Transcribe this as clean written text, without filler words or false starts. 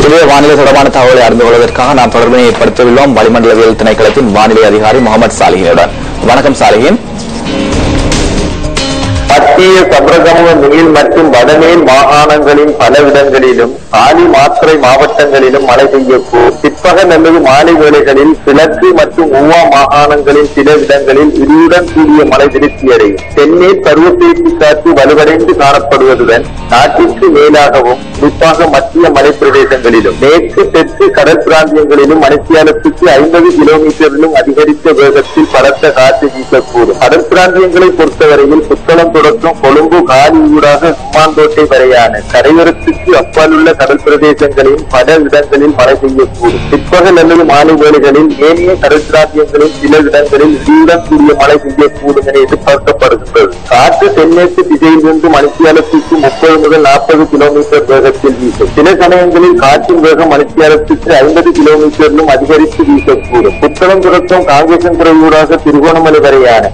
இன்றைய வானிலை தொடர்பான தகவலை அறிந்து கொள்வதற்காக நாம் தொடர்பினை ஏற்படுத்தியுள்ளோம் வளிமண்டலவியல் திணைக்களத்தின் வானிலை அதிகாரி முகமது சாலிஹினுடன். வணக்கம் சாலிஹின். மத்திய சப்ரகமுக மேல் மற்றும் வடமேல் மாகாணங்களின் பல இடங்களிலும் காலி மாத்திரை மாவட்டங்களிலும் மழை பெய்யக்கூடும். பிற்பகல் அல்லது மாலை வேளைகளில் கிழக்கு மற்றும் ஊவா மாகாணங்களின் சில இடங்களில் இடியுடன் கூடிய மழை திருப்தியடையும். தென்மே பருவப்பெயர்ச்சி காற்று வலுவடைந்து காணப்படுவதுடன் நாட்டிற்கு மேலாகவும் குறிப்பாக மத்திய மலை பிரதேசங்களிலும் மேற்கு தெற்கு கடல் பிராந்தியங்களிலும் மணித்தியாலத்துக்கு 50 கிலோமீட்டரிலும் அதிகரித்த வேகத்தில் பலத்த காற்று வீசக்கூடும். கடல் பிராந்தியங்களை பொறுத்தவரையில் புத்தளம் தொடக்கம் கொழும்பு காலி ஊடாக குமாந்தோட்டை வரையான கரையோரத்துக்கு அப்பால் உள்ள கடல் பிரதேசங்களில் பல இடங்களில் மழை பெய்யக்கூடும். பிற்பகல் அல்லது மாலை வேளைகளில் ஏனைய கடல் பிராந்தியங்களில் சில இடங்களில் இடியுடன் கூடிய மழை பெய்யக்கூடும் என எதிர்பார்க்கப்படுகின்றது. காற்று தென்மேற்கு திசையிலிருந்து மணித்தியாலத்துக்கு 30 முதல் 40 கிலோமீட்டர் வேகத்தில் வீசும். சில சமயங்களில் காற்றின் வேகம் மணித்தியாலத்துக்கு 50 கிலோமீட்டரிலும் அதிகரித்து வீசக்கூடும். புத்தளம் தொடக்கம் காங்கேசன்துறை ஊடாக திருகோணமலை வரையான